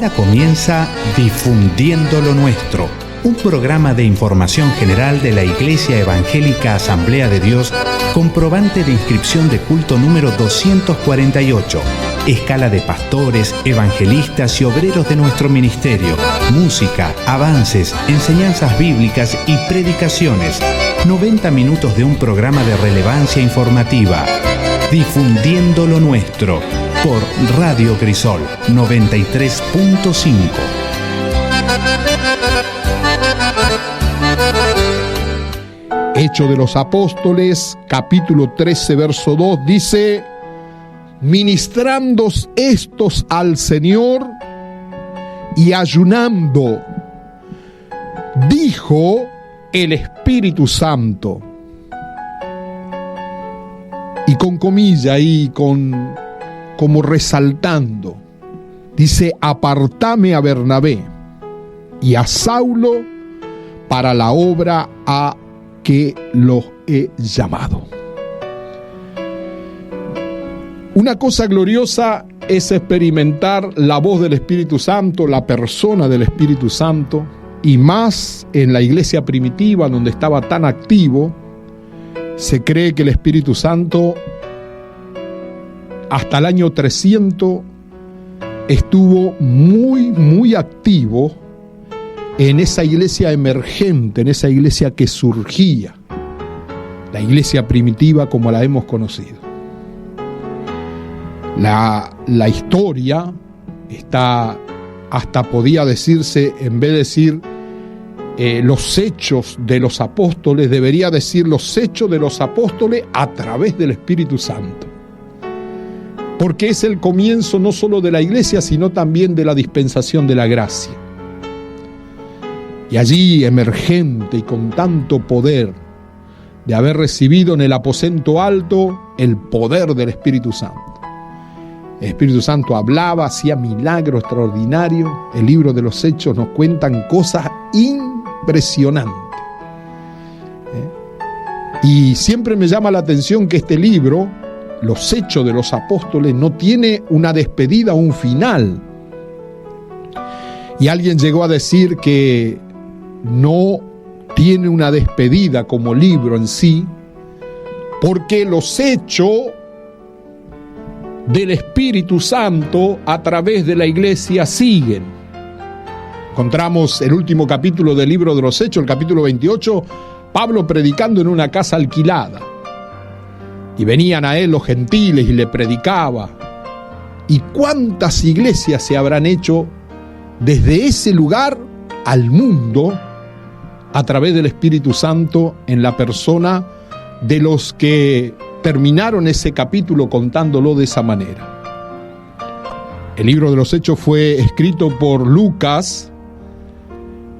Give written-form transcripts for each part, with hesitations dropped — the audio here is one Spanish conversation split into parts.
Ahora comienza Difundiendo lo Nuestro, un programa de información general de la Iglesia Evangélica Asamblea de Dios, comprobante de inscripción de culto número 248, escala de pastores, evangelistas y obreros de nuestro ministerio, música, avances, enseñanzas bíblicas y predicaciones. 90 minutos de un programa de relevancia informativa. Difundiendo lo Nuestro, por Radio Crisol 93.5. Hechos de los Apóstoles, capítulo 13, verso 2, dice: ministrando estos al Señor y ayunando, dijo el Espíritu Santo. Y con comilla y como resaltando, dice: apartame a Bernabé y a Saulo para la obra a que los he llamado. Una cosa gloriosa es experimentar la voz del Espíritu Santo, la persona del Espíritu Santo, y más en la iglesia primitiva donde estaba tan activo. Se cree que el Espíritu Santo hasta el año 300 estuvo muy activo en esa iglesia emergente, en esa iglesia que surgía, la iglesia primitiva como la hemos conocido. La historia está, hasta podía decirse, en vez de decir los hechos de los apóstoles, debería decir los hechos de los apóstoles a través del Espíritu Santo. Porque es el comienzo no solo de la iglesia, sino también de la dispensación de la gracia. Y allí, emergente y con tanto poder, de haber recibido en el aposento alto el poder del Espíritu Santo. El Espíritu Santo hablaba, hacía milagros extraordinarios. El libro de los Hechos nos cuentan cosas impresionantes. Y siempre me llama la atención que este libro, Los Hechos de los Apóstoles, no tiene una despedida, un final. Y alguien llegó a decir que no tiene una despedida como libro en sí, porque los hechos del Espíritu Santo a través de la iglesia siguen. Encontramos el último capítulo del libro de los Hechos, el capítulo 28, Pablo predicando en una casa alquilada. Y venían a él los gentiles y le predicaba. ¿Y cuántas iglesias se habrán hecho desde ese lugar al mundo a través del Espíritu Santo en la persona de los que terminaron ese capítulo contándolo de esa manera? El libro de los Hechos fue escrito por Lucas,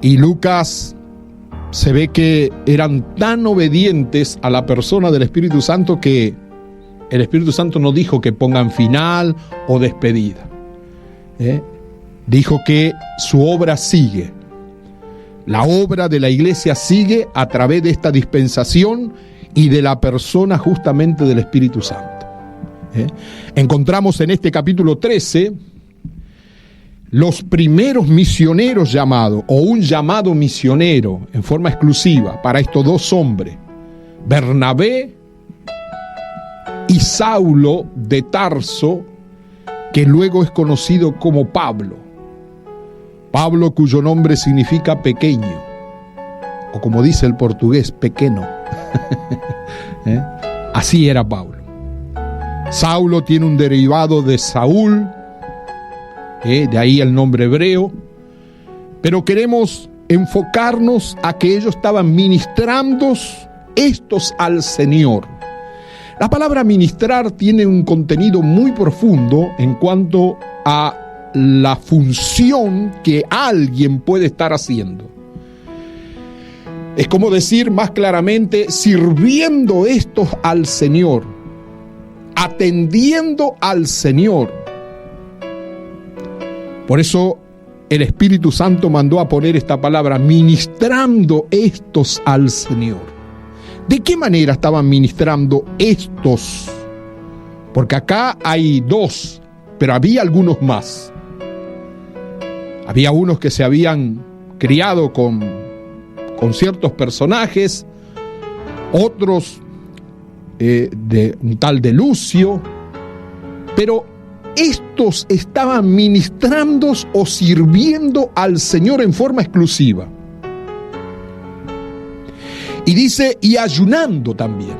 y Lucas se ve que eran tan obedientes a la persona del Espíritu Santo que el Espíritu Santo no dijo que pongan final o despedida. Dijo que su obra sigue. La obra de la iglesia sigue a través de esta dispensación y de la persona justamente del Espíritu Santo. Encontramos en este capítulo 13 los primeros misioneros llamados, o un llamado misionero en forma exclusiva para estos dos hombres, Bernabé y Saulo de Tarso, que luego es conocido como Pablo. Pablo, cuyo nombre significa pequeño, o como dice el portugués, pequeño. Así era Pablo. Saulo tiene un derivado de Saúl, de ahí el nombre hebreo, pero queremos enfocarnos a que ellos estaban ministrando estos al Señor. La palabra ministrar tiene un contenido muy profundo en cuanto a la función que alguien puede estar haciendo. Es como decir más claramente, sirviendo estos al Señor, atendiendo al Señor. Por eso el Espíritu Santo mandó a poner esta palabra, ministrando estos al Señor. ¿De qué manera estaban ministrando estos? Porque acá hay dos, pero había algunos más. Había unos que se habían criado con ciertos personajes, otros de un tal de Lucio, pero estos estaban ministrando o sirviendo al Señor en forma exclusiva. Y dice, y ayunando también.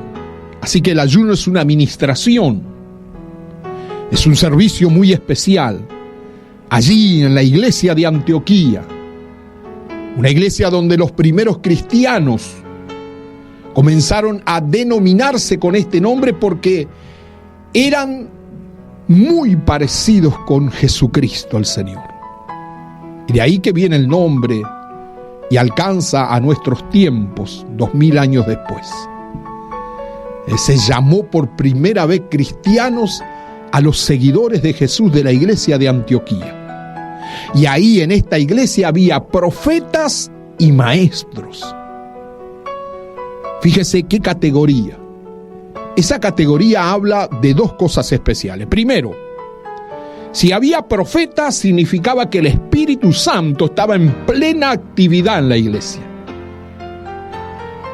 Así que el ayuno es una ministración, es un servicio muy especial. Allí en la iglesia de Antioquía, una iglesia donde los primeros cristianos comenzaron a denominarse con este nombre porque eran muy parecidos con Jesucristo el Señor. Y de ahí que viene el nombre y alcanza a nuestros tiempos, 2000 años después. Se llamó por primera vez cristianos a los seguidores de Jesús de la iglesia de Antioquía. Y ahí en esta iglesia había profetas y maestros. Fíjese qué categoría. Esa categoría habla de dos cosas especiales. Primero, si había profetas, significaba que el Espíritu Santo estaba en plena actividad en la iglesia.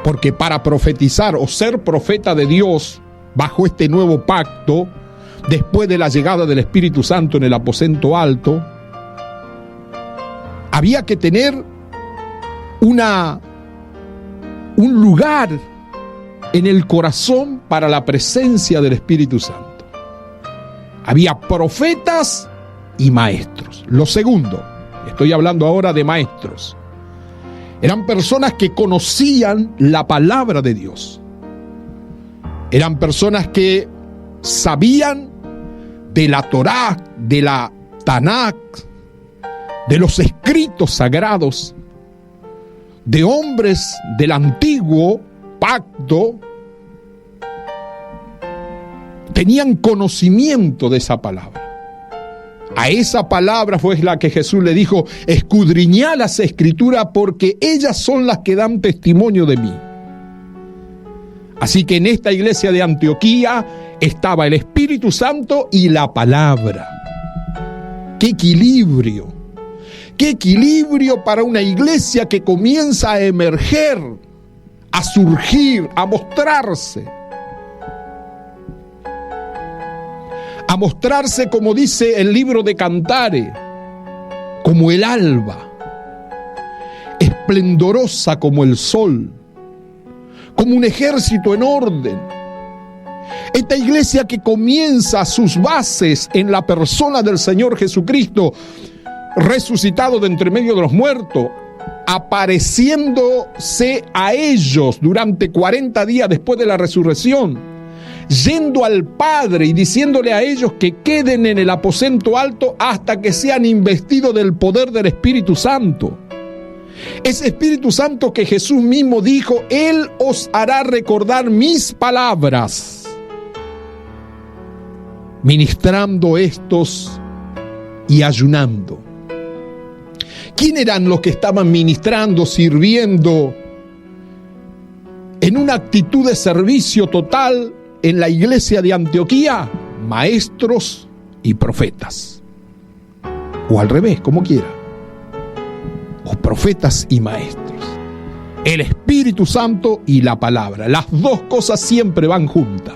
Porque para profetizar o ser profeta de Dios bajo este nuevo pacto, después de la llegada del Espíritu Santo en el aposento alto, había que tener un lugar en el corazón para la presencia del Espíritu Santo. Había profetas y maestros. Lo segundo, estoy hablando ahora de maestros, eran personas que conocían la palabra de Dios. Eran personas que sabían de la Torá, de la Tanakh, de los escritos sagrados, de hombres del antiguo pacto. Tenían conocimiento de esa palabra. A esa palabra fue la que Jesús le dijo: escudriñad las escrituras porque ellas son las que dan testimonio de mí. Así que en esta iglesia de Antioquía estaba el Espíritu Santo y la palabra. ¡Qué equilibrio! ¡Qué equilibrio para una iglesia que comienza a emerger, a surgir, a mostrarse! A mostrarse, como dice el libro de Cantares, como el alba, esplendorosa como el sol, como un ejército en orden. Esta iglesia que comienza sus bases en la persona del Señor Jesucristo, resucitado de entre medio de los muertos, apareciéndose a ellos durante 40 días después de la resurrección, yendo al Padre y diciéndole a ellos que queden en el aposento alto hasta que sean investidos del poder del Espíritu Santo. Ese Espíritu Santo que Jesús mismo dijo: Él os hará recordar mis palabras. Ministrando estos y ayunando. ¿Quién eran los que estaban ministrando, sirviendo en una actitud de servicio total en la iglesia de Antioquía? Maestros y profetas. O al revés, como quiera. O profetas y maestros. El Espíritu Santo y la palabra. Las dos cosas siempre van juntas.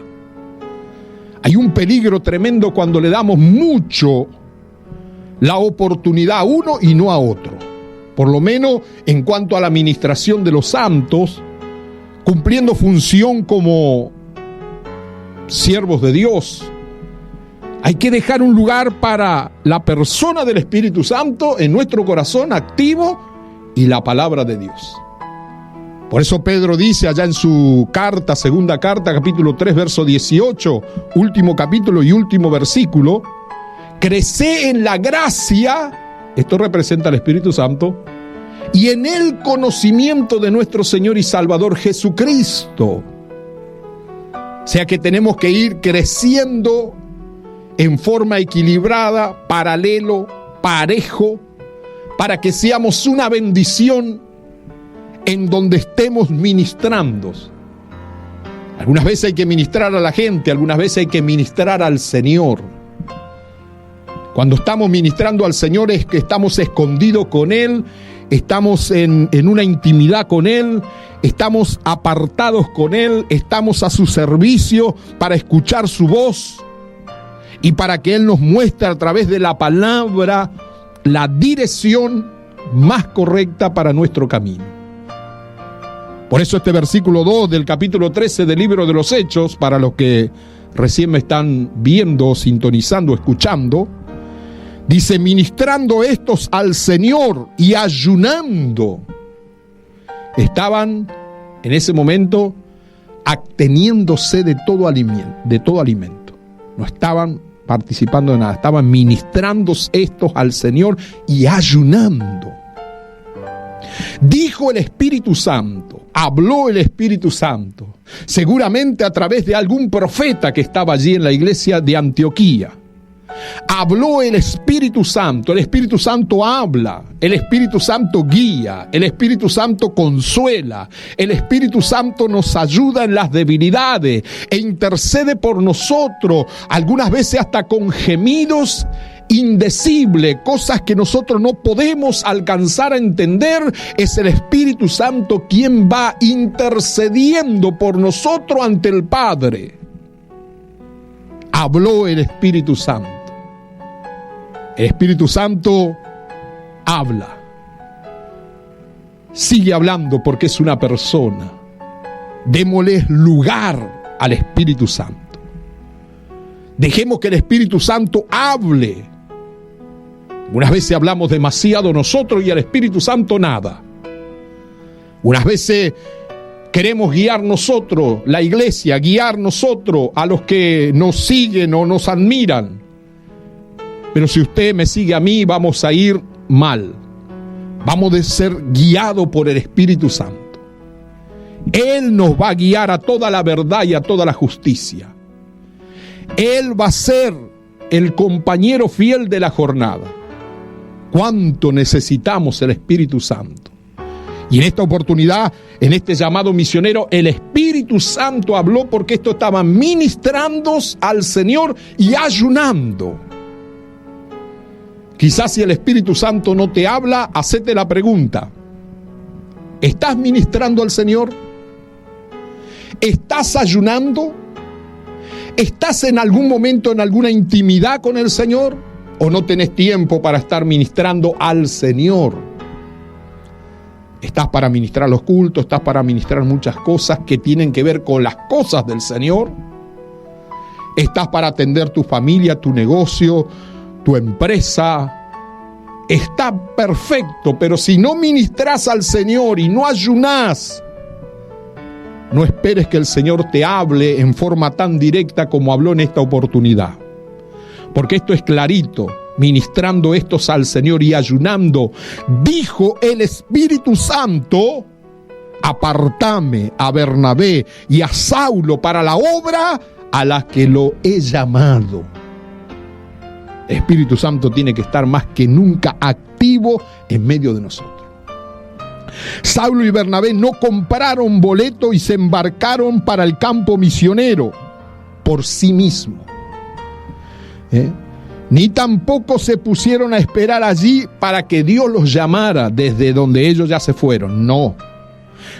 Hay un peligro tremendo cuando le damos mucho la oportunidad a uno y no a otro. Por lo menos en cuanto a la administración de los santos, cumpliendo función como siervos de Dios. Hay que dejar un lugar para la persona del Espíritu Santo en nuestro corazón activo y la palabra de Dios. Por eso Pedro dice allá en su carta, segunda carta, capítulo 3, verso 18, último capítulo y último versículo: crecé en la gracia, esto representa al Espíritu Santo, y en el conocimiento de nuestro Señor y Salvador Jesucristo. O sea que tenemos que ir creciendo en forma equilibrada, paralelo, parejo, para que seamos una bendición en donde estemos ministrando. Algunas veces hay que ministrar a la gente, algunas veces hay que ministrar al Señor. Cuando estamos ministrando al Señor es que estamos escondidos con Él, estamos en una intimidad con Él, estamos apartados con Él, estamos a su servicio para escuchar su voz y para que Él nos muestre a través de la palabra la dirección más correcta para nuestro camino. Por eso este versículo 2 del capítulo 13 del libro de los Hechos, para los que recién me están viendo, sintonizando, escuchando, dice: ministrando estos al Señor y ayunando. Estaban en ese momento absteniéndose de todo alimento. No estaban participando de nada, estaban ministrando estos al Señor y ayunando. Dijo el Espíritu Santo, habló el Espíritu Santo, seguramente a través de algún profeta que estaba allí en la iglesia de Antioquía. Habló el Espíritu Santo habla, el Espíritu Santo guía, el Espíritu Santo consuela, el Espíritu Santo nos ayuda en las debilidades e intercede por nosotros, algunas veces hasta con gemidos indecibles, cosas que nosotros no podemos alcanzar a entender. Es el Espíritu Santo quien va intercediendo por nosotros ante el Padre. Habló el Espíritu Santo. El Espíritu Santo habla. Sigue hablando porque es una persona. Démosle lugar al Espíritu Santo. Dejemos que el Espíritu Santo hable. Unas veces hablamos demasiado nosotros y al Espíritu Santo nada. Unas veces queremos guiar nosotros, la iglesia, guiar nosotros a los que nos siguen o nos admiran. Pero si usted me sigue a mí, vamos a ir mal. Vamos a ser guiados por el Espíritu Santo. Él nos va a guiar a toda la verdad y a toda la justicia. Él va a ser el compañero fiel de la jornada. ¿Cuánto necesitamos el Espíritu Santo? Y en esta oportunidad, en este llamado misionero, el Espíritu Santo habló porque esto estaba ministrando al Señor y ayunando. Quizás si el Espíritu Santo no te habla, hacete la pregunta: ¿estás ministrando al Señor? ¿Estás ayunando? ¿Estás en algún momento en alguna intimidad con el Señor? ¿O no tenés tiempo para estar ministrando al Señor? Estás para ministrar los cultos, estás para ministrar muchas cosas que tienen que ver con las cosas del Señor. Estás para atender tu familia, tu negocio, tu empresa. Está perfecto, pero si no ministras al Señor y no ayunás, no esperes que el Señor te hable en forma tan directa como habló en esta oportunidad. Porque esto es clarito: ministrando estos al Señor y ayunando, dijo el Espíritu Santo: apartame a Bernabé y a Saulo para la obra a la que lo he llamado. El Espíritu Santo tiene que estar más que nunca activo en medio de nosotros. Saulo y Bernabé no compraron boleto y se embarcaron para el campo misionero por sí mismos. Ni tampoco se pusieron a esperar allí para que Dios los llamara desde donde ellos ya se fueron. No.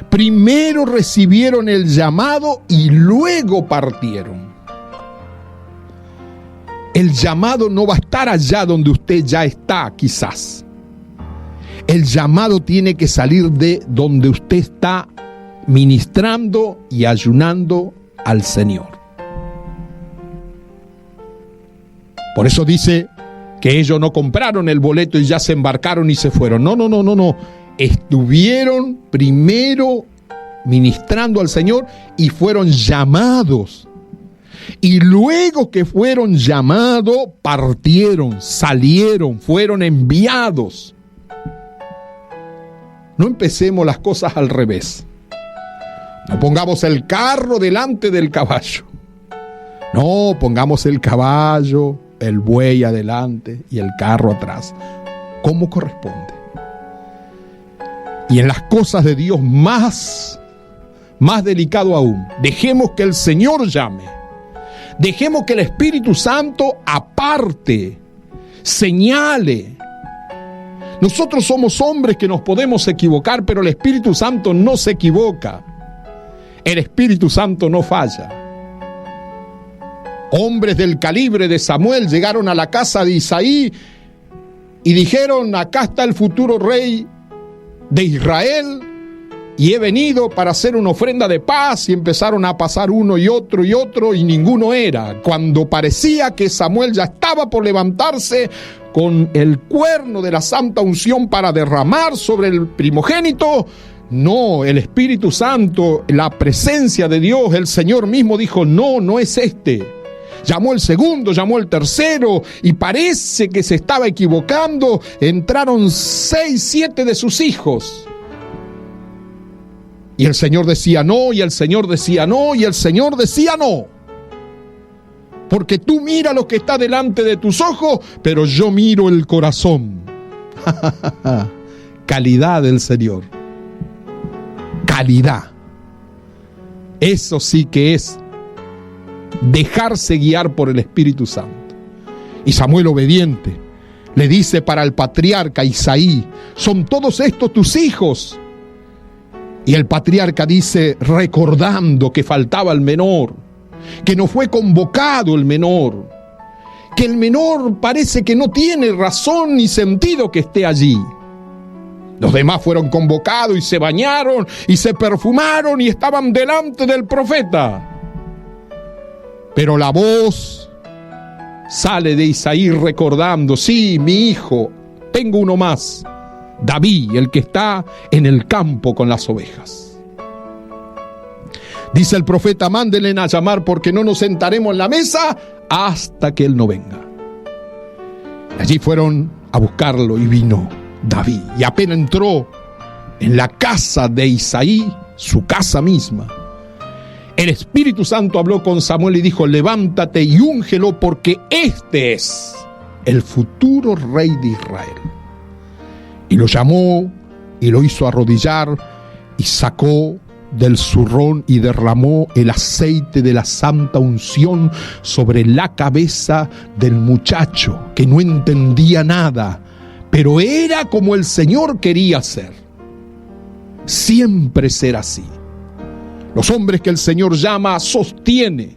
Primero recibieron el llamado y luego partieron. El llamado no va a estar allá donde usted ya está, quizás. El llamado tiene que salir de donde usted está ministrando y ayunando al Señor. Por eso dice que ellos no compraron el boleto y ya se embarcaron y se fueron. No. Estuvieron primero ministrando al Señor y fueron llamados. Y luego que fueron llamados, partieron, salieron, fueron enviados. No empecemos las cosas al revés. No pongamos el carro delante del caballo. No, pongamos el caballo, el buey adelante y el carro atrás, como corresponde. Y en las cosas de Dios más delicado aún, dejemos que el Señor llame. Dejemos que el Espíritu Santo aparte. señale. Nosotros somos hombres que nos podemos equivocar, pero el Espíritu Santo no se equivoca. El Espíritu Santo no falla. Hombres del calibre de Samuel llegaron a la casa de Isaí y dijeron: acá está el futuro rey de Israel y he venido para hacer una ofrenda de paz. Y empezaron a pasar uno y otro y ninguno era. Cuando parecía que Samuel ya estaba por levantarse con el cuerno de la santa unción para derramar sobre el primogénito, no, el Espíritu Santo, la presencia de Dios, el Señor mismo dijo: no, no es este. Llamó el segundo, llamó el tercero, y parece que se estaba equivocando. Entraron 6, 7 de sus hijos. Y el Señor decía no, y el Señor decía no, y el Señor decía no. Porque tú mira lo que está delante de tus ojos, pero yo miro el corazón. Calidad del Señor. Calidad. Eso sí que es dejarse guiar por el Espíritu Santo. Y Samuel, obediente, le dice para el patriarca Isaí: ¿son todos estos tus hijos? Y el patriarca dice, recordando que faltaba el menor, que no fue convocado el menor, que el menor parece que no tiene razón ni sentido que esté allí. Los demás fueron convocados y se bañaron y se perfumaron y estaban delante del profeta. Pero la voz sale de Isaí recordando: sí, mi hijo, tengo uno más, David, el que está en el campo con las ovejas. Dice el profeta: mándenle a llamar, porque no nos sentaremos en la mesa hasta que él no venga. Allí fueron a buscarlo y vino David. Y apenas entró en la casa de Isaí, su casa misma, el Espíritu Santo habló con Samuel y dijo: levántate y úngelo, porque este es el futuro rey de Israel. Y lo llamó y lo hizo arrodillar y sacó del zurrón y derramó el aceite de la santa unción sobre la cabeza del muchacho, que no entendía nada, pero era como el Señor quería ser. Siempre será así. Los hombres que el Señor llama, sostiene.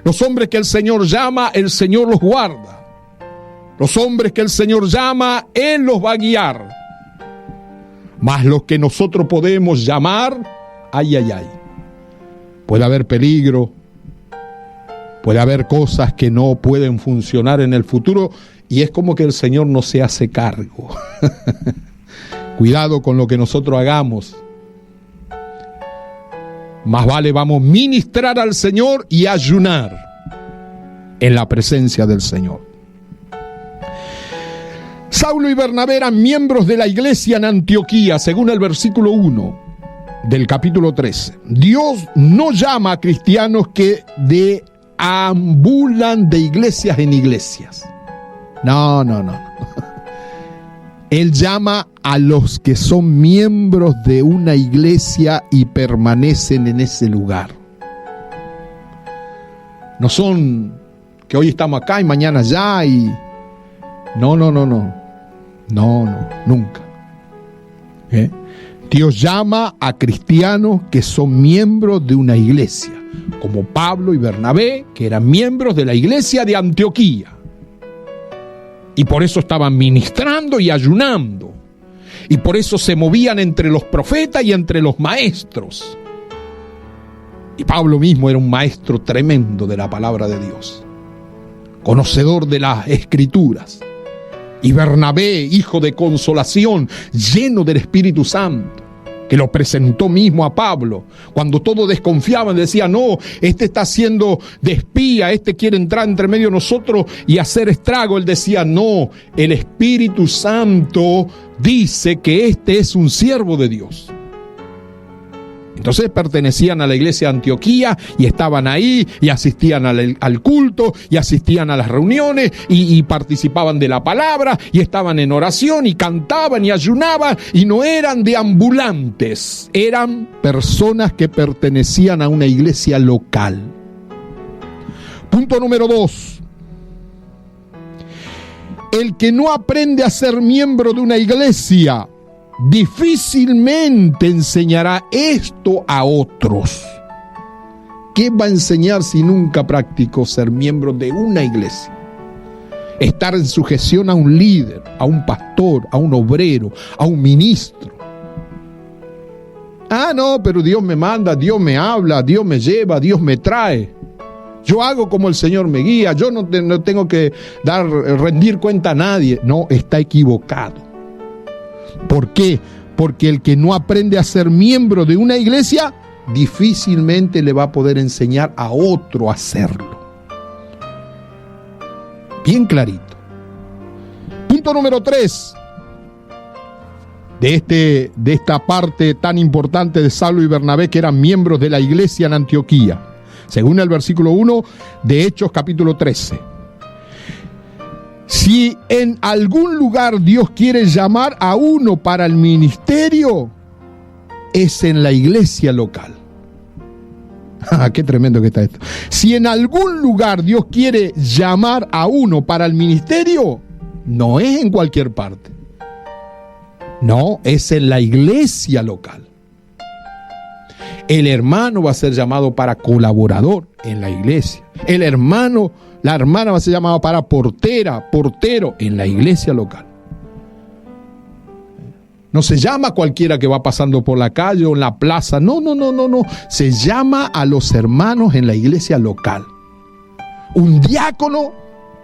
Los hombres que el Señor llama, el Señor los guarda. Los hombres que el Señor llama, Él los va a guiar. Mas los que nosotros podemos llamar, ay, ay, ay. Puede haber peligro, puede haber cosas que no pueden funcionar en el futuro, y es como que el Señor no se hace cargo. Cuidado con lo que nosotros hagamos. Más vale vamos a ministrar al Señor y ayunar en la presencia del Señor. Saulo y Bernabé eran miembros de la iglesia en Antioquía, según el versículo 1 del capítulo 13. Dios no llama a cristianos que deambulan de iglesias en iglesias. No. Él llama a los que son miembros de una iglesia y permanecen en ese lugar. No son que hoy estamos acá y mañana allá y... No, nunca. Dios llama a cristianos que son miembros de una iglesia, como Pablo y Bernabé, que eran miembros de la iglesia de Antioquía. Y por eso estaban ministrando y ayunando. Y por eso se movían entre los profetas y entre los maestros. Y Pablo mismo era un maestro tremendo de la palabra de Dios, conocedor de las Escrituras. Y Bernabé, hijo de consolación, lleno del Espíritu Santo, que lo presentó mismo a Pablo. Cuando todos desconfiaban, decía: no, este está haciendo de espía, este quiere entrar entre medio de nosotros y hacer estrago. Él decía: no, el Espíritu Santo dice que este es un siervo de Dios. Entonces pertenecían a la iglesia de Antioquía y estaban ahí y asistían al culto y asistían a las reuniones y participaban de la palabra y estaban en oración y cantaban y ayunaban, y no eran deambulantes, eran personas que pertenecían a una iglesia local. Punto número 2. El que no aprende a ser miembro de una iglesia difícilmente enseñará esto a otros. ¿Qué va a enseñar si nunca practicó ser miembro de una iglesia? Estar en sujeción a un líder, a un pastor, a un obrero, a un ministro. Ah, no, pero Dios me manda, Dios me habla, Dios me lleva, Dios me trae. Yo hago como el Señor me guía, yo no tengo que rendir cuenta a nadie. No, está equivocado. ¿Por qué? Porque el que no aprende a ser miembro de una iglesia, difícilmente le va a poder enseñar a otro a hacerlo. Bien clarito. Punto número 3 de esta parte tan importante de Saulo y Bernabé, que eran miembros de la iglesia en Antioquía. Según el versículo 1 de Hechos capítulo 13. Si en algún lugar Dios quiere llamar a uno para el ministerio, es en la iglesia local. Qué tremendo que está esto. Si en algún lugar Dios quiere llamar a uno para el ministerio, no es en cualquier parte. No, es en la iglesia local. El hermano va a ser llamado para colaborador en la iglesia. La hermana va a ser llamada para portero en la iglesia local. No se llama a cualquiera que va pasando por la calle o en la plaza. No. Se llama a los hermanos en la iglesia local. Un diácono,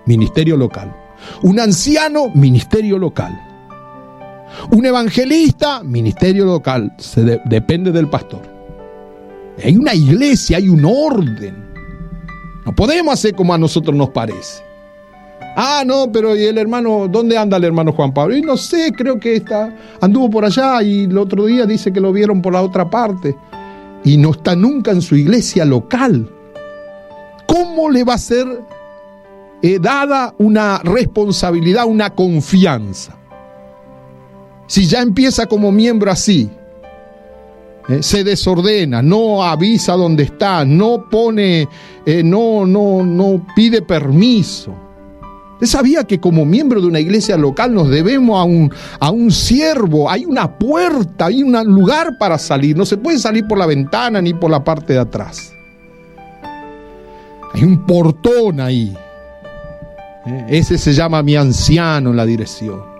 ministerio local. Un anciano, ministerio local. Un evangelista, ministerio local. Depende del pastor. Hay una iglesia, hay un orden. No podemos hacer como a nosotros nos parece. Ah, no, pero ¿y el hermano? ¿Dónde anda el hermano Juan Pablo? Y no sé, creo que anduvo por allá y el otro día dice que lo vieron por la otra parte. Y no está nunca en su iglesia local. ¿Cómo le va a ser dada una responsabilidad, una confianza? Si ya empieza como miembro así, se desordena, no avisa dónde está, no pone, no pide permiso. ¿Usted sabía que como miembro de una iglesia local nos debemos a un siervo? Hay una puerta, hay un lugar para salir. No se puede salir por la ventana ni por la parte de atrás. Hay un portón ahí. Ese se llama mi anciano en la dirección.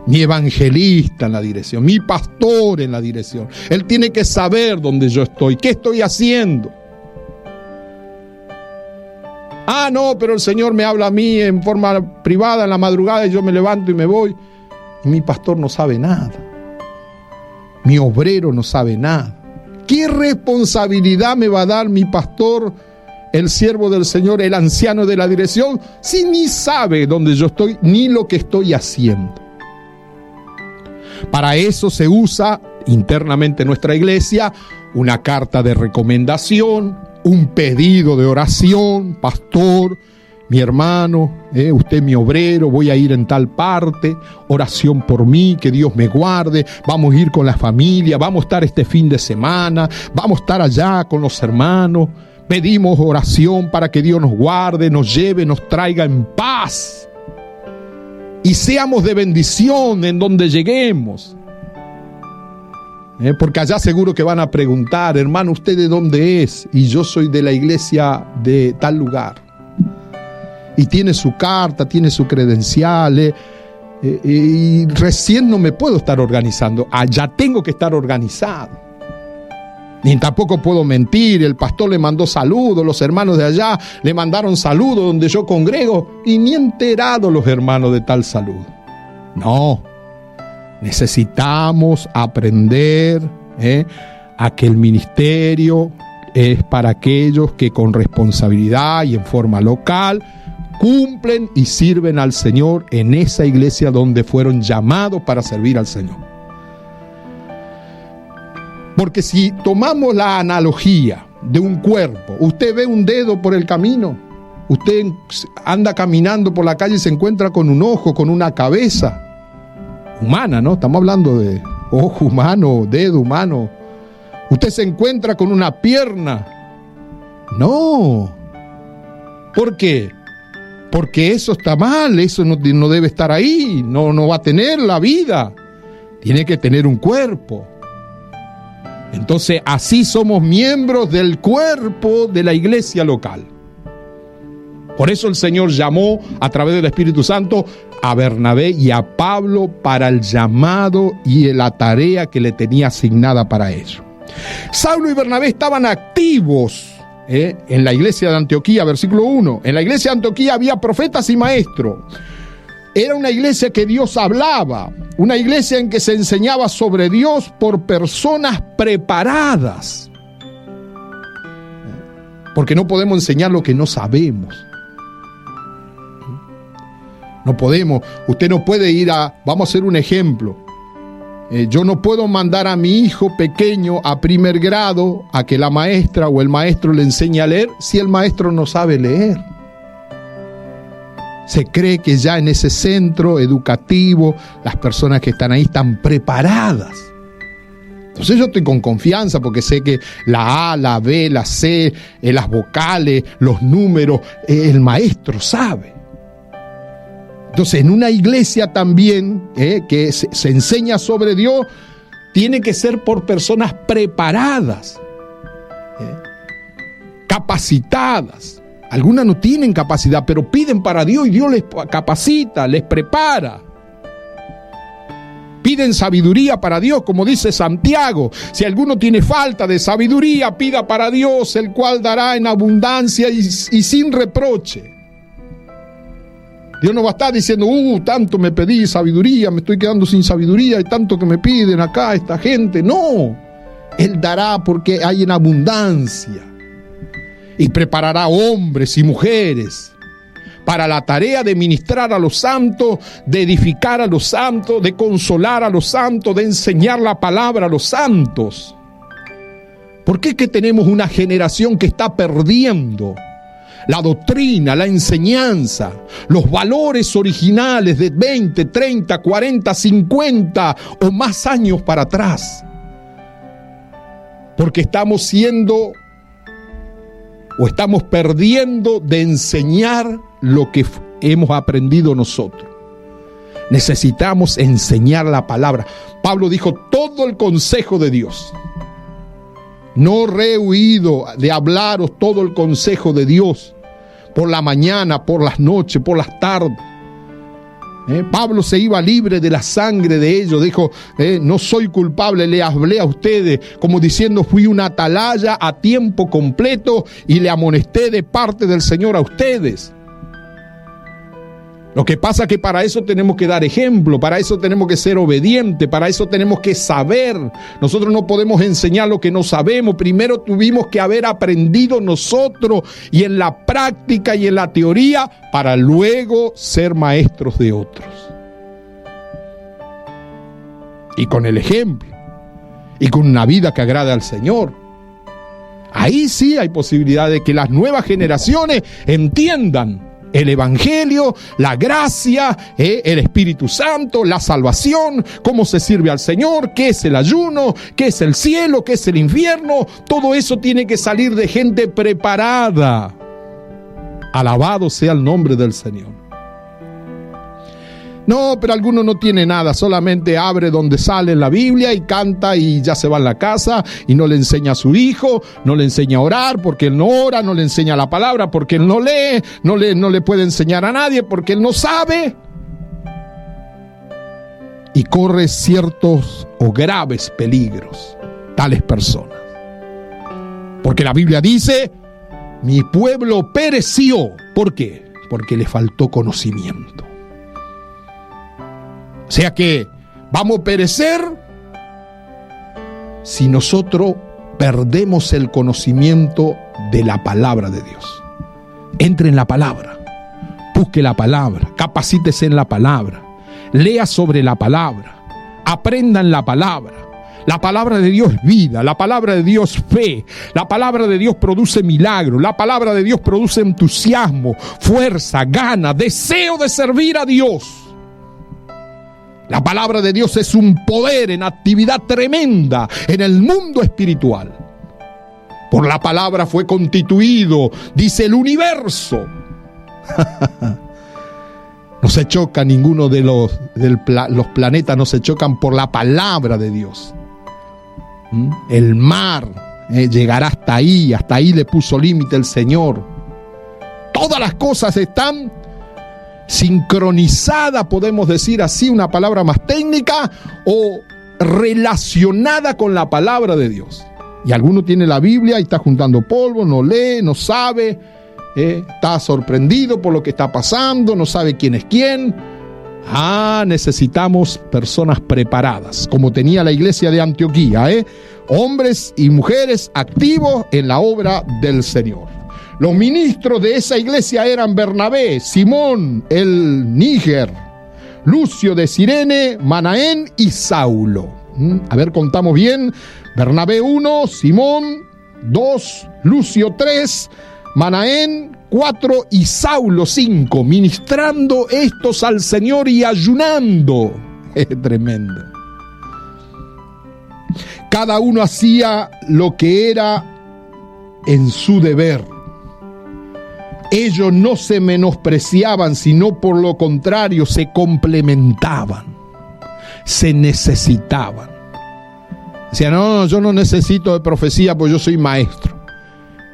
Mi evangelista en la dirección, mi pastor en la dirección. Él tiene que saber dónde yo estoy, qué estoy haciendo. Ah, no, pero el Señor me habla a mí en forma privada en la madrugada y yo me levanto y me voy. Y mi pastor no sabe nada. Mi obrero no sabe nada. ¿Qué responsabilidad me va a dar mi pastor, el siervo del Señor, el anciano de la dirección, si ni sabe dónde yo estoy ni lo que estoy haciendo? Para eso se usa internamente en nuestra iglesia una carta de recomendación, un pedido de oración. Pastor, mi hermano, usted es mi obrero, voy a ir en tal parte, oración por mí, que Dios me guarde, vamos a ir con la familia, vamos a estar este fin de semana, vamos a estar allá con los hermanos, pedimos oración para que Dios nos guarde, nos lleve, nos traiga en paz. Y seamos de bendición en donde lleguemos. Porque allá seguro que van a preguntar, hermano, ¿usted de dónde es? Y yo soy de la iglesia de tal lugar. Y tiene su carta, tiene su credencial. Y recién no me puedo estar organizando. Allá tengo que estar organizado. Ni tampoco puedo mentir, el pastor le mandó saludos, los hermanos de allá le mandaron saludos donde yo congrego y ni enterado los hermanos de tal saludo. No, necesitamos aprender a que el ministerio es para aquellos que con responsabilidad y en forma local cumplen y sirven al Señor en esa iglesia donde fueron llamados para servir al Señor. Porque si tomamos la analogía de un cuerpo, usted ve un dedo por el camino, usted anda caminando por la calle y se encuentra con un ojo, con una cabeza humana, ¿no? Estamos hablando de ojo humano, dedo humano. Usted se encuentra con una pierna. No. ¿Por qué? porque eso está mal, eso no debe estar ahí, no va a tener la vida, tiene que tener un cuerpo. Entonces, así somos miembros del cuerpo de la iglesia local. Por eso el Señor llamó a través del Espíritu Santo a Bernabé y a Pablo para el llamado y la tarea que le tenía asignada para ello. Saulo y Bernabé estaban activos en la iglesia de Antioquía, versículo 1. En la iglesia de Antioquía había profetas y maestros. Era una iglesia que Dios hablaba, una iglesia en que se enseñaba sobre Dios por personas preparadas. Porque no podemos enseñar lo que no sabemos. No podemos, usted no puede ir vamos a hacer un ejemplo. Yo no puedo mandar a mi hijo pequeño a primer grado a que la maestra o el maestro le enseñe a leer si el maestro no sabe leer. Se cree que ya en ese centro educativo las personas que están ahí están preparadas. Entonces yo estoy con confianza porque sé que la A, la B, la C, las vocales, los números, el maestro sabe. Entonces en una iglesia también que se enseña sobre Dios, tiene que ser por personas preparadas, capacitadas. Algunas no tienen capacidad, pero piden para Dios y Dios les capacita, les prepara. Piden sabiduría para Dios, como dice Santiago. Si alguno tiene falta de sabiduría, pida para Dios, el cual dará en abundancia y sin reproche. Dios no va a estar diciendo, tanto me pedí sabiduría, me estoy quedando sin sabiduría y tanto que me piden acá esta gente. No, Él dará porque hay en abundancia. Y preparará hombres y mujeres para la tarea de ministrar a los santos, de edificar a los santos, de consolar a los santos, de enseñar la palabra a los santos. ¿Por qué es que tenemos una generación que está perdiendo la doctrina, la enseñanza, los valores originales de 20, 30, 40, 50 o más años para atrás? Porque estamos perdiendo de enseñar lo que hemos aprendido nosotros. Necesitamos enseñar la palabra. Pablo dijo, todo el consejo de Dios. No rehuido de hablaros todo el consejo de Dios, por la mañana, por las noches, por las tardes. Pablo se iba libre de la sangre de ellos, dijo, no soy culpable, le hablé a ustedes, como diciendo, fui una atalaya a tiempo completo y le amonesté de parte del Señor a ustedes. Lo que pasa es que para eso tenemos que dar ejemplo, para eso tenemos que ser obedientes, para eso tenemos que saber. Nosotros no podemos enseñar lo que no sabemos. Primero tuvimos que haber aprendido nosotros y en la práctica y en la teoría para luego ser maestros de otros. Y con el ejemplo y con una vida que agrade al Señor. Ahí sí hay posibilidad de que las nuevas generaciones entiendan el Evangelio, la gracia, el Espíritu Santo, la salvación, cómo se sirve al Señor, qué es el ayuno, qué es el cielo, qué es el infierno. Todo eso tiene que salir de gente preparada. Alabado sea el nombre del Señor. No, pero alguno no tiene nada, solamente abre donde sale en la Biblia y canta y ya se va a la casa y no le enseña a su hijo, no le enseña a orar porque él no ora, no le enseña la palabra porque él no lee, no le puede enseñar a nadie porque él no sabe. Y corre ciertos o graves peligros, tales personas. Porque la Biblia dice, mi pueblo pereció. ¿Por qué? Porque le faltó conocimiento. O sea que vamos a perecer si nosotros perdemos el conocimiento de la palabra de Dios. Entre en la palabra, busque la palabra, capacítese en la palabra, lea sobre la palabra, aprenda en la palabra. La palabra de Dios es vida, la palabra de Dios es fe, la palabra de Dios produce milagros, la palabra de Dios produce entusiasmo, fuerza, gana, deseo de servir a Dios. La palabra de Dios es un poder en actividad tremenda en el mundo espiritual. Por la palabra fue constituido, dice, el universo. No se choca ninguno de los planetas, no se chocan por la palabra de Dios. El mar llegará hasta ahí le puso límite el Señor. Todas las cosas están sincronizadas, podemos decir así, una palabra más técnica, o relacionada con la palabra de Dios. Y alguno tiene la Biblia y está juntando polvo, no lee, no sabe, está sorprendido por lo que está pasando, no sabe quién es quién. Necesitamos personas preparadas, como tenía la iglesia de Antioquía, hombres y mujeres activos en la obra del Señor. Los ministros de esa iglesia eran Bernabé, Simón el Níger, Lucio de Cirene, Manaén y Saulo. A ver, contamos bien. Bernabé 1, Simón 2, Lucio 3, Manaén 4 y Saulo 5, ministrando estos al Señor y ayunando. Es tremendo. Cada uno hacía lo que era en su deber. Ellos no se menospreciaban, sino por lo contrario, se complementaban, se necesitaban. Decían, no, yo no necesito de profecía porque yo soy maestro.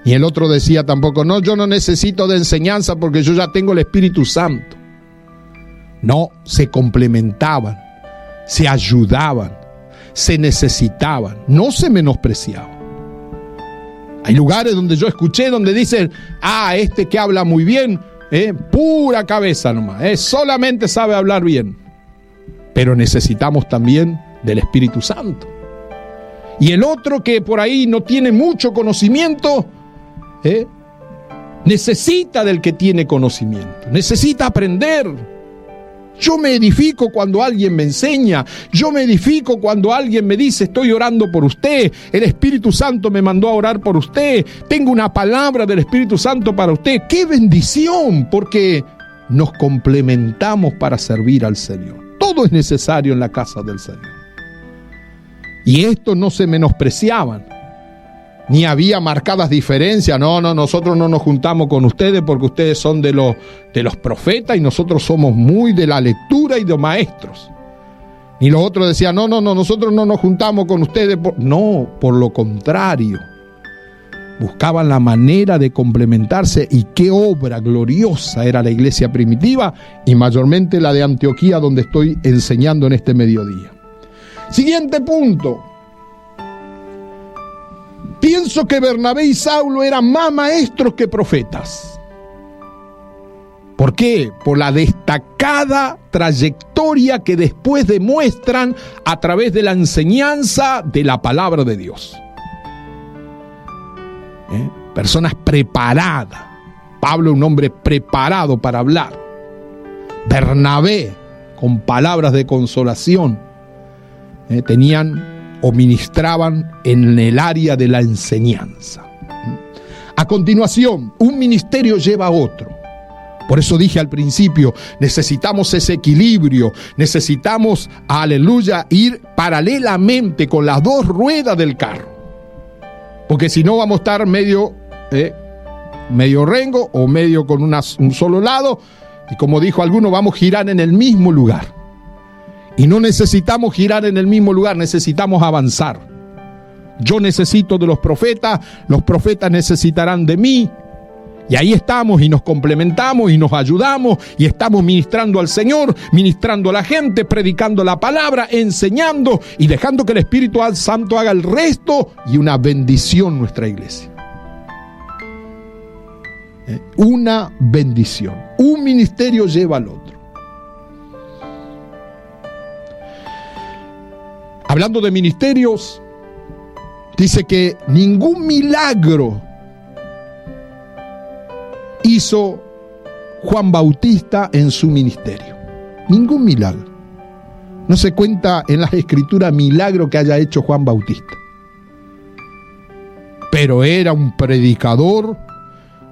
Y el otro decía tampoco, no, yo no necesito de enseñanza porque yo ya tengo el Espíritu Santo. No, se complementaban, se ayudaban, se necesitaban, no se menospreciaban. Hay lugares donde yo escuché donde dicen, este que habla muy bien, pura cabeza nomás, solamente sabe hablar bien. Pero necesitamos también del Espíritu Santo. Y el otro que por ahí no tiene mucho conocimiento, necesita del que tiene conocimiento, necesita aprender. Yo me edifico cuando alguien me enseña, yo me edifico cuando alguien me dice, estoy orando por usted, el Espíritu Santo me mandó a orar por usted, tengo una palabra del Espíritu Santo para usted. ¡Qué bendición! Porque nos complementamos para servir al Señor. Todo es necesario en la casa del Señor. Y estos no se menospreciaban, ni había marcadas diferencias. No, nosotros no nos juntamos con ustedes porque ustedes son de los profetas y nosotros somos muy de la lectura y de maestros. Y los otros decían, no, nosotros no nos juntamos con ustedes. No, por lo contrario. Buscaban la manera de complementarse, y qué obra gloriosa era la iglesia primitiva y mayormente la de Antioquía, donde estoy enseñando en este mediodía. Siguiente punto. Pienso que Bernabé y Saulo eran más maestros que profetas. ¿Por qué? Por la destacada trayectoria que después demuestran a través de la enseñanza de la palabra de Dios. Personas preparadas. Pablo, un hombre preparado para hablar. Bernabé, con palabras de consolación. Tenían o ministraban en el área de la enseñanza. A continuación, un ministerio lleva a otro. Por eso dije al principio, necesitamos ese equilibrio, necesitamos, aleluya, ir paralelamente con las dos ruedas del carro. Porque si no vamos a estar medio rengo o medio con un solo lado, y como dijo alguno, vamos a girar en el mismo lugar. Y no necesitamos girar en el mismo lugar, necesitamos avanzar. Yo necesito de los profetas necesitarán de mí. Y ahí estamos y nos complementamos y nos ayudamos y estamos ministrando al Señor, ministrando a la gente, predicando la palabra, enseñando y dejando que el Espíritu Santo haga el resto, y una bendición nuestra iglesia. Una bendición. Un ministerio lleva al otro. Hablando de ministerios, dice que ningún milagro hizo Juan Bautista en su ministerio. Ningún milagro. No se cuenta en las escrituras milagro que haya hecho Juan Bautista. Pero era un predicador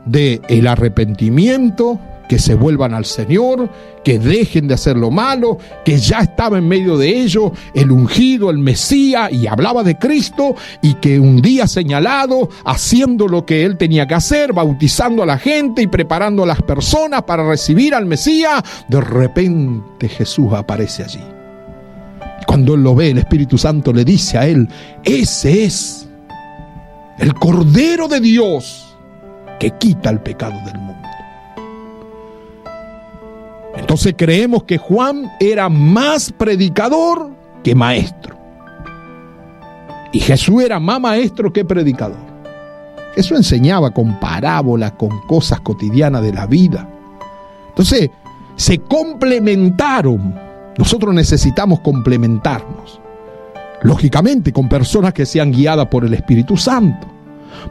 del arrepentimiento, que se vuelvan al Señor, que dejen de hacer lo malo, que ya estaba en medio de ellos el ungido, el Mesías, y hablaba de Cristo, y que un día señalado, haciendo lo que él tenía que hacer, bautizando a la gente y preparando a las personas para recibir al Mesías, de repente Jesús aparece allí. Cuando él lo ve, el Espíritu Santo le dice a él: ese es el Cordero de Dios que quita el pecado del mundo. Entonces creemos que Juan era más predicador que maestro. Y Jesús era más maestro que predicador. Jesús enseñaba con parábolas, con cosas cotidianas de la vida. Entonces se complementaron. Nosotros necesitamos complementarnos. Lógicamente con personas que sean guiadas por el Espíritu Santo,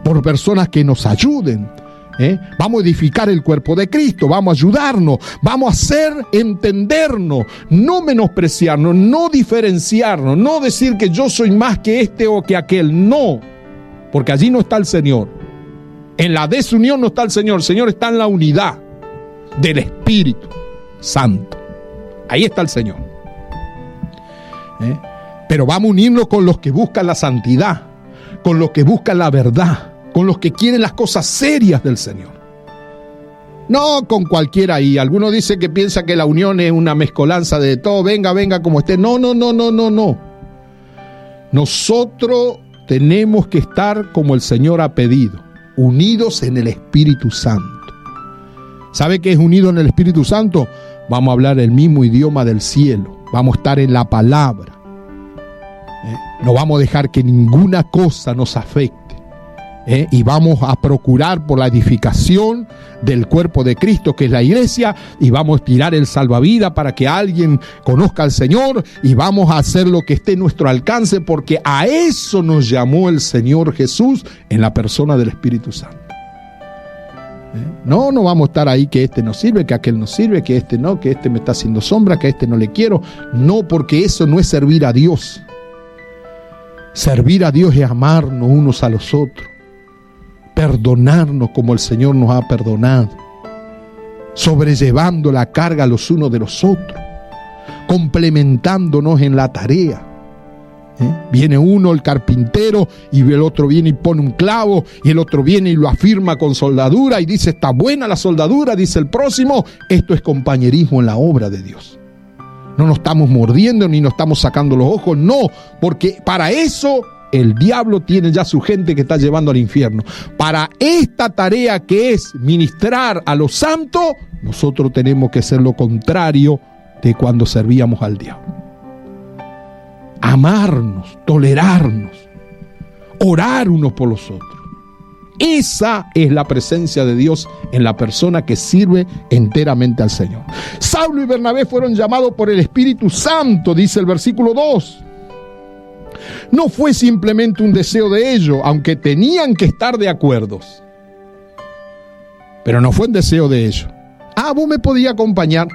por personas que nos ayuden. Vamos a edificar el cuerpo de Cristo, vamos a ayudarnos, vamos a hacer entendernos, no menospreciarnos, no diferenciarnos, no decir que yo soy más que este o que aquel, no, porque allí no está el Señor. En la desunión no está el Señor está en la unidad del Espíritu Santo. Ahí está el Señor. Pero vamos a unirnos con los que buscan la santidad, con los que buscan la verdad, con los que quieren las cosas serias del Señor. No con cualquiera ahí. Algunos dicen que piensa que la unión es una mezcolanza de todo. Venga como esté. No. Nosotros tenemos que estar como el Señor ha pedido, unidos en el Espíritu Santo. ¿Sabe qué es unido en el Espíritu Santo? Vamos a hablar el mismo idioma del cielo. Vamos a estar en la palabra. No vamos a dejar que ninguna cosa nos afecte. Y vamos a procurar por la edificación del cuerpo de Cristo, que es la iglesia, y vamos a tirar el salvavidas para que alguien conozca al Señor, y vamos a hacer lo que esté en nuestro alcance, porque a eso nos llamó el Señor Jesús en la persona del Espíritu Santo. No vamos a estar ahí que este no sirve, que aquel no sirve, que este no, que este me está haciendo sombra, que a este no le quiero. No, porque eso no es servir a Dios. Servir a Dios es amarnos unos a los otros, perdonarnos como el Señor nos ha perdonado, sobrellevando la carga los unos de los otros, complementándonos en la tarea. Viene uno, el carpintero, y el otro viene y pone un clavo, y el otro viene y lo afirma con soldadura y dice: está buena la soldadura, dice el próximo. Esto es compañerismo en la obra de Dios. No nos estamos mordiendo ni nos estamos sacando los ojos, no, porque para eso el diablo tiene ya su gente que está llevando al infierno. Para esta tarea que es ministrar a los santos, nosotros tenemos que ser lo contrario de cuando servíamos al diablo. Amarnos, tolerarnos, orar unos por los otros. Esa es la presencia de Dios en la persona que sirve enteramente al Señor. Saulo y Bernabé fueron llamados por el Espíritu Santo, dice el versículo 2. No fue simplemente un deseo de ellos, aunque tenían que estar de acuerdo. Pero no fue un deseo de ellos. Vos me podías acompañar.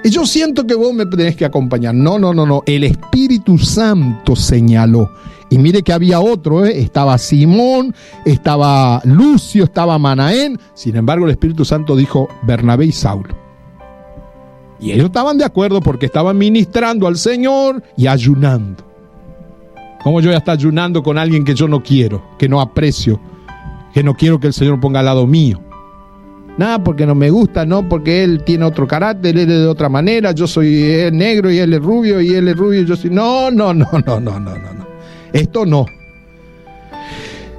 Y yo siento que vos me tenés que acompañar. No. El Espíritu Santo señaló. Y mire que había otro, estaba Simón, estaba Lucio, estaba Manaén. Sin embargo, el Espíritu Santo dijo Bernabé y Saulo. Y ellos estaban de acuerdo porque estaban ministrando al Señor y ayunando. ¿Cómo yo voy a estar ayunando con alguien que yo no quiero, que no aprecio, que no quiero que el Señor ponga al lado mío? Nada, porque no me gusta, no, porque él tiene otro carácter, él es de otra manera, yo soy negro y él es rubio, y él es rubio y yo soy... No. Esto no.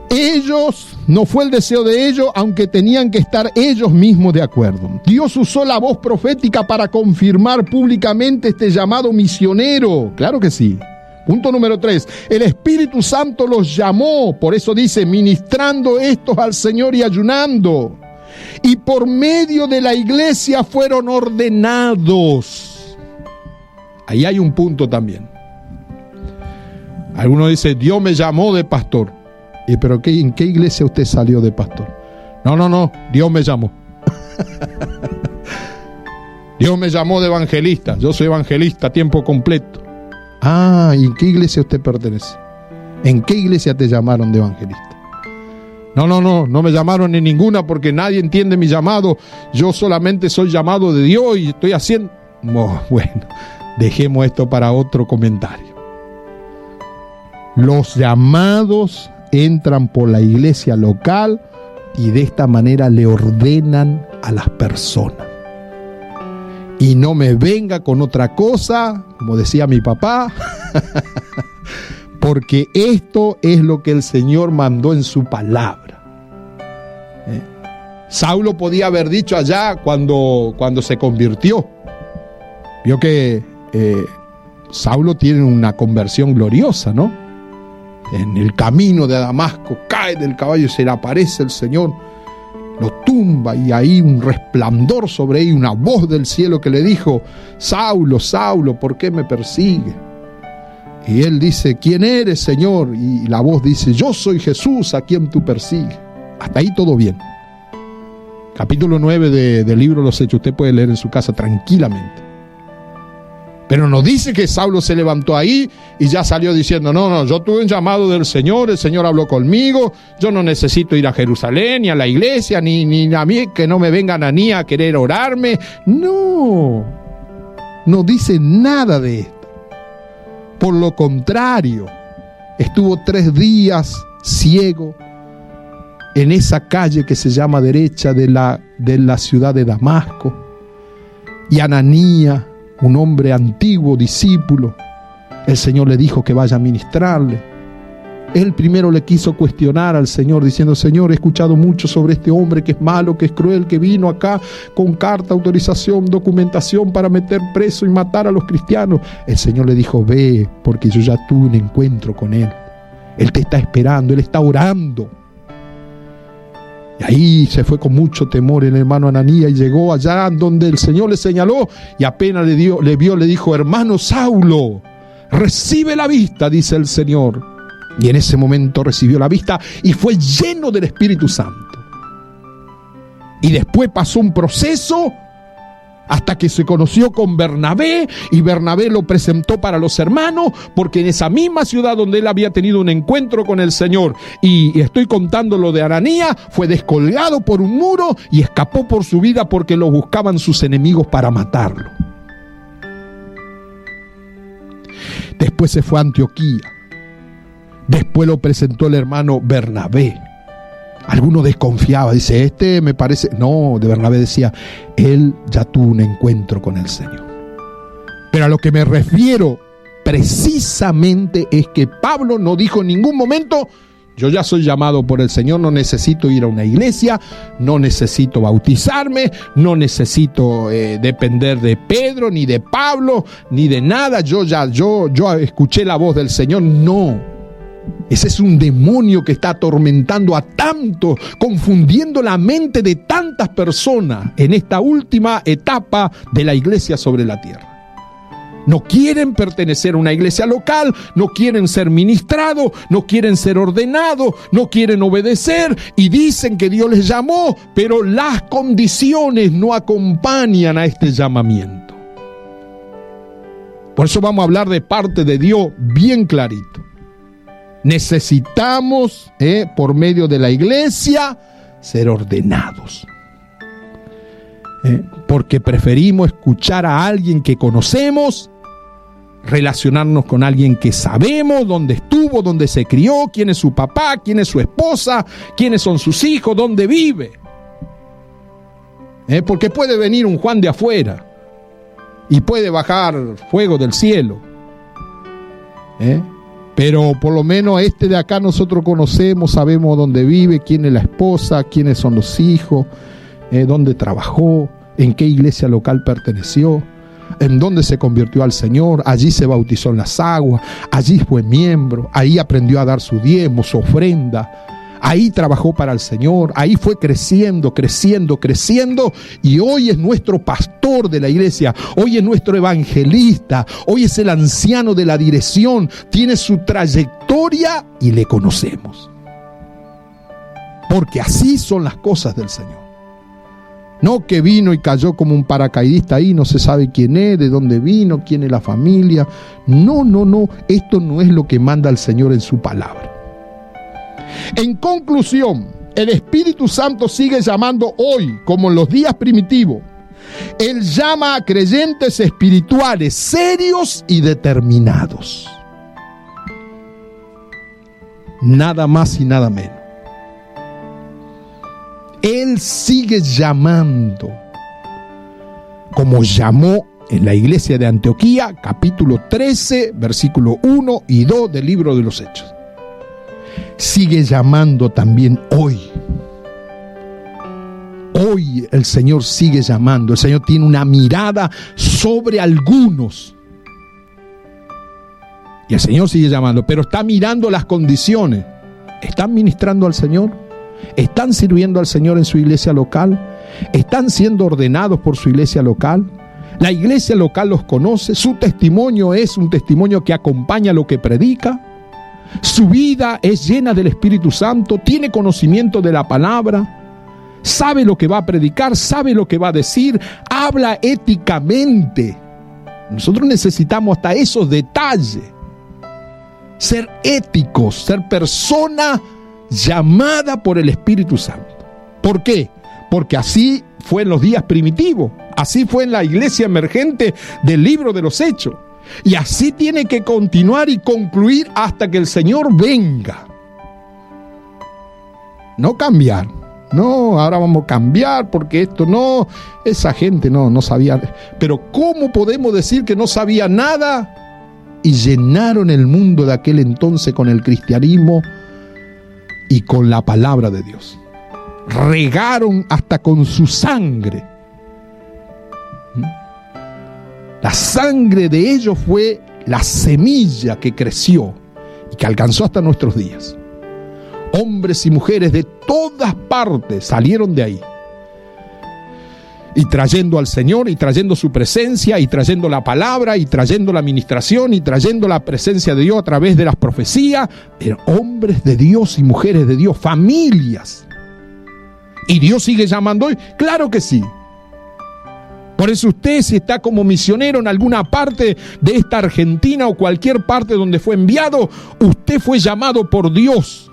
Ellos, no fue el deseo de ellos, aunque tenían que estar ellos mismos de acuerdo. Dios usó la voz profética para confirmar públicamente este llamado misionero. Claro que sí. Punto número 3. El Espíritu Santo los llamó, por eso dice, ministrando estos al Señor y ayunando. Y por medio de la iglesia fueron ordenados. Ahí hay un punto también. Algunos dicen, Dios me llamó de pastor. ¿Pero en qué iglesia usted salió de pastor? No, Dios me llamó. Dios me llamó de evangelista. Yo soy evangelista a tiempo completo. ¿Y en qué iglesia usted pertenece? ¿En qué iglesia te llamaron de evangelista? No me llamaron en ninguna porque nadie entiende mi llamado. Yo solamente soy llamado de Dios y estoy haciendo... Bueno, dejemos esto para otro comentario. Los llamados entran por la iglesia local y de esta manera le ordenan a las personas. Y no me venga con otra cosa, como decía mi papá, porque esto es lo que el Señor mandó en su palabra. Saulo podía haber dicho allá cuando se convirtió. Vio que Saulo tiene una conversión gloriosa, ¿no? En el camino de Damasco cae del caballo y se le aparece el Señor, lo tumba y hay un resplandor sobre él, una voz del cielo que le dijo: Saulo, Saulo, ¿por qué me persigue? Y él dice: ¿quién eres, Señor? Y la voz dice: yo soy Jesús a quien tú persigues. Hasta ahí todo bien. Capítulo 9 del libro de los Hechos, usted puede leer en su casa tranquilamente. Pero nos dice que Saulo se levantó ahí y ya salió diciendo: no, yo tuve un llamado del Señor, el Señor habló conmigo, yo no necesito ir a Jerusalén, ni a la iglesia, ni a mí, que no me vengan a mí a querer orarme. No dice nada de esto. Por lo contrario, estuvo 3 días ciego en esa calle que se llama derecha de la ciudad de Damasco. Y Ananías, un hombre antiguo, discípulo, el Señor le dijo que vaya a ministrarle. Él primero le quiso cuestionar al Señor diciendo: Señor, he escuchado mucho sobre este hombre que es malo, que es cruel, que vino acá con carta, autorización, documentación para meter preso y matar a los cristianos. El Señor le dijo: ve, porque yo ya tuve un encuentro con él. Él te está esperando, él está orando. Y ahí se fue con mucho temor el hermano Ananías y llegó allá donde el Señor le señaló y apenas le vio, le dijo: hermano Saulo, recibe la vista, dice el Señor. Y en ese momento recibió la vista y fue lleno del Espíritu Santo. Y después pasó un proceso hasta que se conoció con Bernabé, y Bernabé lo presentó para los hermanos, porque en esa misma ciudad donde él había tenido un encuentro con el Señor, y estoy contando lo de Ananías, fue descolgado por un muro y escapó por su vida porque lo buscaban sus enemigos para matarlo. Después se fue a Antioquía. Después lo presentó el hermano Bernabé. Alguno desconfiaba, dice: me parece... No, de Bernabé decía: él ya tuvo un encuentro con el Señor. Pero a lo que me refiero precisamente es que Pablo no dijo en ningún momento: yo ya soy llamado por el Señor, no necesito ir a una iglesia, no necesito bautizarme, no necesito depender de Pedro, ni de Pablo, ni de nada, yo escuché la voz del Señor. No. Ese es un demonio que está atormentando a tanto, confundiendo la mente de tantas personas en esta última etapa de la iglesia sobre la tierra. No quieren pertenecer a una iglesia local, no quieren ser ministrados, no quieren ser ordenados, no quieren obedecer y dicen que Dios les llamó, pero las condiciones no acompañan a este llamamiento. Por eso vamos a hablar de parte de Dios bien clarito. Necesitamos, por medio de la iglesia, ser ordenados. Porque preferimos escuchar a alguien que conocemos, relacionarnos con alguien que sabemos dónde estuvo, dónde se crió, quién es su papá, quién es su esposa, quiénes son sus hijos, dónde vive. Porque puede venir un Juan de afuera y puede bajar fuego del cielo. Pero por lo menos este de acá nosotros conocemos, sabemos dónde vive, quién es la esposa, quiénes son los hijos, dónde trabajó, en qué iglesia local perteneció, en dónde se convirtió al Señor, allí se bautizó en las aguas, allí fue miembro, ahí aprendió a dar su diezmo, su ofrenda, ahí trabajó para el Señor, ahí fue creciendo y hoy es nuestro pastor de la iglesia, hoy es nuestro evangelista, hoy es el anciano de la dirección, tiene su trayectoria y le conocemos. Porque así son las cosas del Señor. No que vino y cayó como un paracaidista ahí, no se sabe quién es, de dónde vino, quién es la familia. No, esto no es lo que manda el Señor en su palabra. En conclusión, el Espíritu Santo sigue llamando hoy, como en los días primitivos. Él llama a creyentes espirituales, serios y determinados. Nada más y nada menos. Él sigue llamando, como llamó en la iglesia de Antioquía, capítulo 13, versículo 1 y 2 del libro de los Hechos. Sigue llamando también hoy. Hoy el Señor sigue llamando. El Señor tiene una mirada sobre algunos. Y el Señor sigue llamando, pero está mirando las condiciones. ¿Están ministrando al Señor? ¿Están sirviendo al Señor en su iglesia local? ¿Están siendo ordenados por su iglesia local? La iglesia local los conoce. Su testimonio es un testimonio que acompaña lo que predica. Su vida es llena del Espíritu Santo. Tiene conocimiento de la palabra. Sabe lo que va a predicar, sabe lo que va a decir, habla éticamente. Nosotros necesitamos hasta esos detalles. Ser éticos, ser persona llamada por el Espíritu Santo. ¿Por qué? Porque así fue en los días primitivos, así fue en la iglesia emergente del libro de los Hechos. Y así tiene que continuar y concluir hasta que el Señor venga. No cambiar. No, ahora vamos a cambiar porque esto no, esa gente no sabía. Pero ¿cómo podemos decir que no sabía nada? Y llenaron el mundo de aquel entonces con el cristianismo y con la palabra de Dios. Regaron hasta con su sangre. La sangre de ellos fue la semilla que creció y que alcanzó hasta nuestros días. Hombres y mujeres de todas partes salieron de ahí. Y trayendo al Señor, y trayendo su presencia, y trayendo la palabra, y trayendo la administración, y trayendo la presencia de Dios a través de las profecías. Eran hombres de Dios y mujeres de Dios, familias. ¿Y Dios sigue llamando hoy? Claro que sí. Por eso usted, si está como misionero en alguna parte de esta Argentina o cualquier parte donde fue enviado, usted fue llamado por Dios.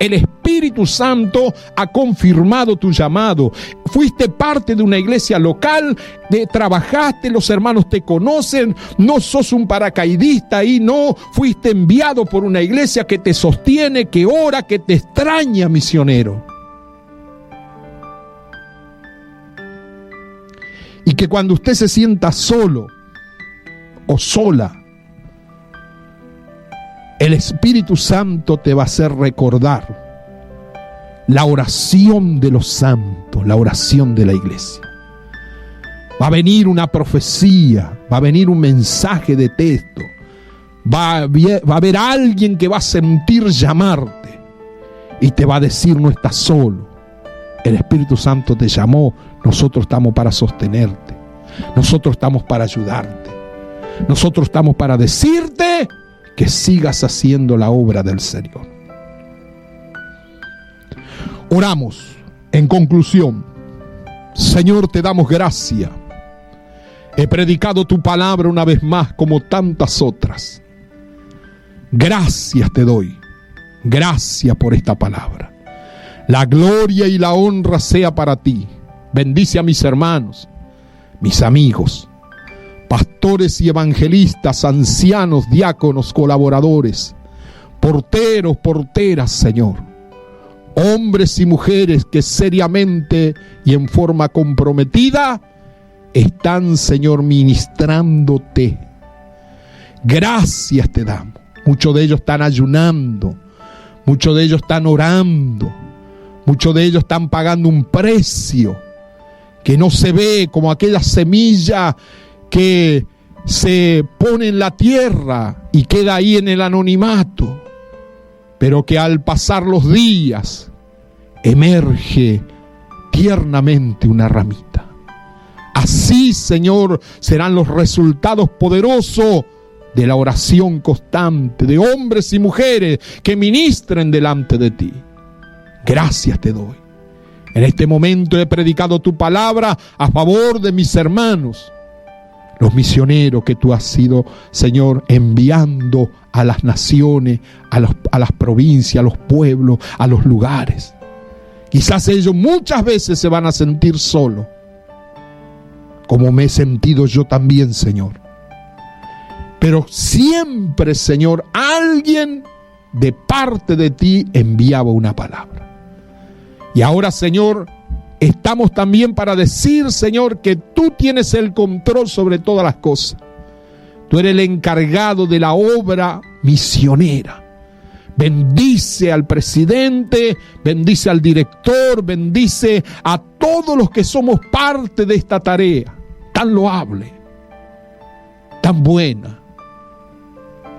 El Espíritu Santo ha confirmado tu llamado. Fuiste parte de una iglesia local, trabajaste, los hermanos te conocen, no sos un paracaidista ahí, no, fuiste enviado por una iglesia que te sostiene, que ora, que te extraña, misionero. Y que cuando usted se sienta solo o sola, el Espíritu Santo te va a hacer recordar la oración de los santos, la oración de la iglesia. Va a venir una profecía, va a venir un mensaje de texto, va a haber alguien que va a sentir llamarte y te va a decir: no estás solo, el Espíritu Santo te llamó, nosotros estamos para sostenerte, nosotros estamos para ayudarte, nosotros estamos para decirte que sigas haciendo la obra del Señor. Oramos. En conclusión, Señor, te damos gracias. He predicado tu palabra una vez más como tantas otras. Gracias te doy. Gracias por esta palabra. La gloria y la honra sea para ti. Bendice a mis hermanos, mis amigos, pastores y evangelistas, ancianos, diáconos, colaboradores, porteros, porteras, Señor. Hombres y mujeres que seriamente y en forma comprometida están, Señor, ministrándote. Gracias te damos. Muchos de ellos están ayunando, muchos de ellos están orando, muchos de ellos están pagando un precio que no se ve, como aquella semilla que se pone en la tierra y queda ahí en el anonimato, pero que al pasar los días emerge tiernamente una ramita. Así, Señor, serán los resultados poderosos de la oración constante de hombres y mujeres que ministren delante de ti. Gracias te doy. En este momento he predicado tu palabra a favor de mis hermanos, los misioneros que tú has sido, Señor, enviando a las naciones, a las provincias, a los pueblos, a los lugares. Quizás ellos muchas veces se van a sentir solos, como me he sentido yo también, Señor. Pero siempre, Señor, alguien de parte de ti enviaba una palabra. Y ahora, Señor, estamos también para decir, Señor, que tú tienes el control sobre todas las cosas. Tú eres el encargado de la obra misionera. Bendice al presidente, bendice al director, bendice a todos los que somos parte de esta tarea tan loable, tan buena,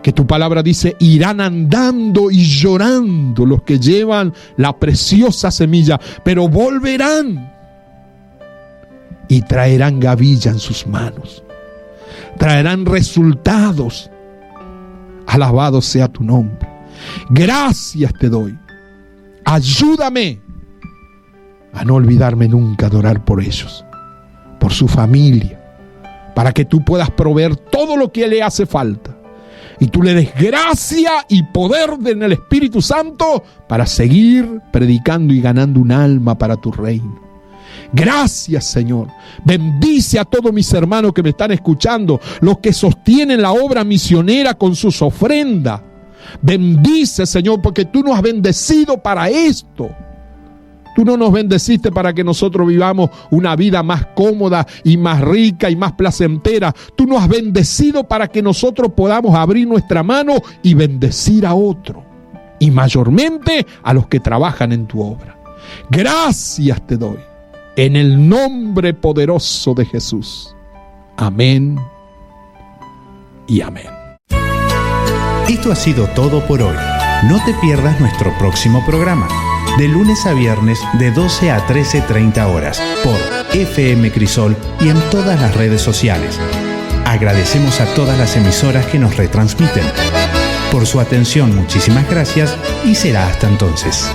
que tu palabra dice: irán andando y llorando los que llevan la preciosa semilla, pero volverán y traerán gavilla en sus manos, traerán resultados. Alabado sea tu nombre. Gracias te doy. Ayúdame a no olvidarme nunca de orar por ellos, por su familia, para que tú puedas proveer todo lo que le hace falta. Y tú le des gracia y poder en el Espíritu Santo para seguir predicando y ganando un alma para tu reino. Gracias, Señor. Bendice a todos mis hermanos que me están escuchando, los que sostienen la obra misionera con sus ofrendas. Bendice, Señor, porque tú nos has bendecido para esto. Tú no nos bendeciste para que nosotros vivamos una vida más cómoda y más rica y más placentera. Tú nos has bendecido para que nosotros podamos abrir nuestra mano y bendecir a otro, y mayormente a los que trabajan en tu obra. Gracias te doy, en el nombre poderoso de Jesús. Amén y amén. Esto ha sido todo por hoy. No te pierdas nuestro próximo programa, de lunes a viernes de 12 a 13:30 horas, por FM Crisol y en todas las redes sociales. Agradecemos a todas las emisoras que nos retransmiten. Por su atención, muchísimas gracias y será hasta entonces.